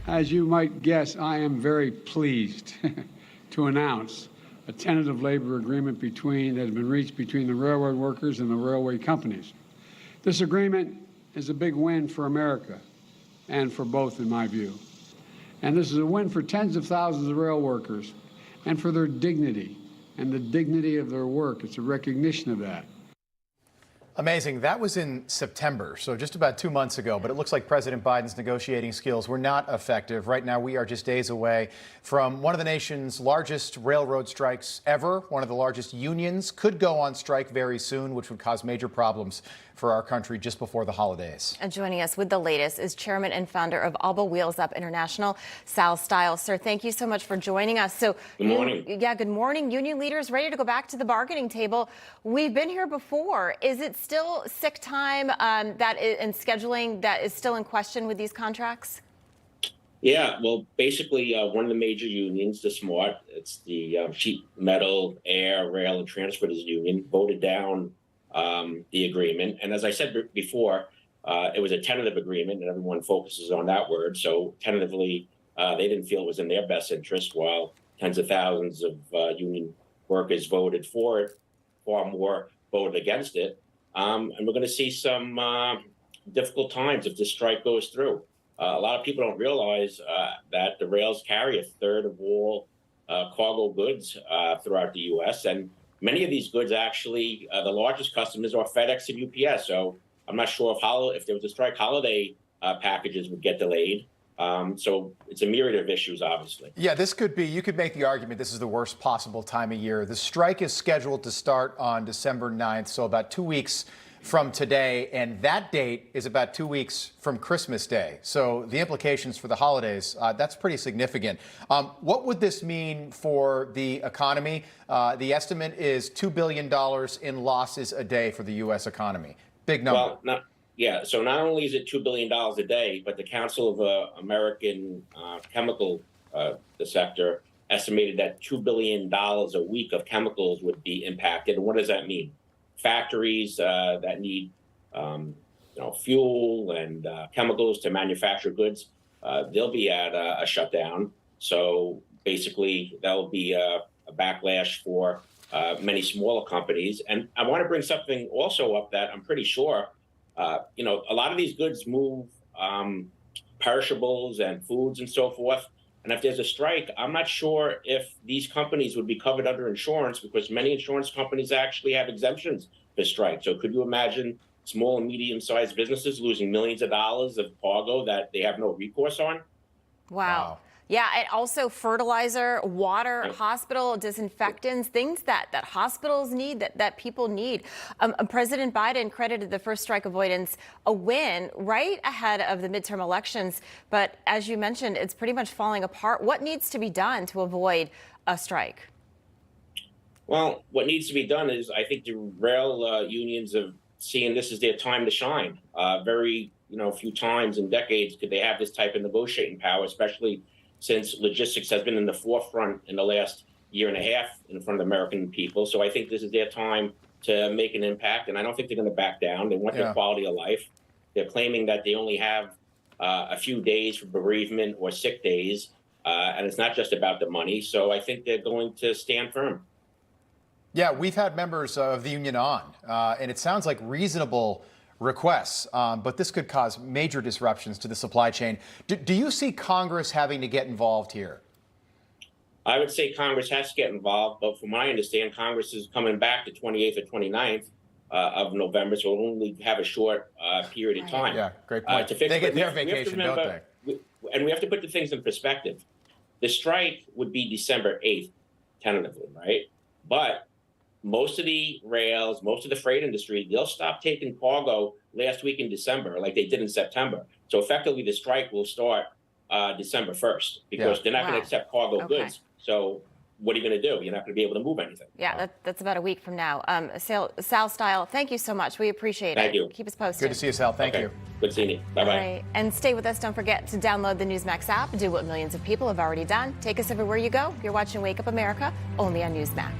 As you might guess, I am very pleased to announce a tentative labor agreement that has been reached between the railroad workers and the railway companies. This agreement is a big win for America and for both, in my view. And this is a win for tens of thousands of rail workers and for their dignity and the dignity of their work. It's a recognition of that. Amazing. That was in September, so just about 2 months ago, but it looks like President Biden's negotiating skills were not effective. Right now, we are just days away from one of the nation's largest railroad strikes ever. One of the largest unions could go on strike very soon, which would cause major problems for our country just before the holidays. And joining us with the latest is chairman and founder of Alba Wheels Up International, Sal Stile. Sir, thank you so much for joining us. So, good morning. Good morning. Union leaders ready to go back to the bargaining table. We've been here before. Is it still sick time and scheduling that is still in question with these contracts? Yeah, well, basically, one of the major unions, the SMART, it's the Sheet Metal, Air, Rail, and Transporters Union, voted down the agreement. And as I said before, it was a tentative agreement, and everyone focuses on that word. So tentatively, they didn't feel it was in their best interest, while tens of thousands of union workers voted for it, far more voted against it. And we're going to see some difficult times if this strike goes through. A lot of people don't realize that the rails carry a third of all cargo goods throughout the U.S. And many of these goods actually, the largest customers are FedEx and UPS. So I'm not sure if there was a strike, holiday packages would get delayed. So it's a myriad of issues, obviously. Yeah, this could be, you could make the argument this is the worst possible time of year. The strike is scheduled to start on December 9th, so about 2 weeks from today, and that date is about 2 weeks from Christmas Day. So the implications for the holidays, that's pretty significant. What would this mean for the economy? The estimate is $2 billion in losses a day for the U.S. economy. Big number. Well, so not only is it $2 billion a day, but the Council of American Chemical the sector estimated that $2 billion a week of chemicals would be impacted. And what does that mean? Factories that need fuel and chemicals to manufacture goods, they'll be at a shutdown. So basically, that'll be a backlash for many smaller companies. And I want to bring something also up that I'm pretty sure, a lot of these goods move perishables and foods and so forth. And if there's a strike, I'm not sure if these companies would be covered under insurance, because many insurance companies actually have exemptions for strike. So could you imagine small and medium-sized businesses losing millions of dollars of cargo that they have no recourse on? Wow. Yeah, and also fertilizer, water, hospital disinfectants, things that hospitals need, that people need. President Biden credited the first strike avoidance a win right ahead of the midterm elections. But as you mentioned, it's pretty much falling apart. What needs to be done to avoid a strike? Well, what needs to be done is, I think the rail unions have seen this as their time to shine. Very few times in decades could they have this type of negotiating power, especially since logistics has been in the forefront in the last year and a half in front of the American people. So I think this is their time to make an impact, and I don't think they're going to back down. They want their quality of life. They're claiming that they only have a few days for bereavement or sick days, and it's not just about the money. So I think they're going to stand firm. Yeah, we've had members of the union on, and it sounds like reasonable requests, but this could cause major disruptions to the supply chain. Do you see Congress having to get involved here? I would say Congress has to get involved, but from what I understand, Congress is coming back the 28th or 29th of November, so we'll only have a short period of time. Yeah, great point. They get their vacation, don't they? And we have to put the things in perspective. The strike would be December 8th, tentatively, right? But most of the rails, most of the freight industry, they'll stop taking cargo last week in December like they did in September. So effectively, the strike will start December 1st because they're not going to accept cargo goods. So what are you going to do? You're not going to be able to move anything. Yeah, that's about a week from now. Sal Stile, thank you so much. We appreciate it. Thank you. Keep us posted. Good to see you, Sal. Thank you. Good seeing you. Bye-bye. Right. And stay with us. Don't forget to download the Newsmax app. Do what millions of people have already done. Take us everywhere you go. You're watching Wake Up America, only on Newsmax.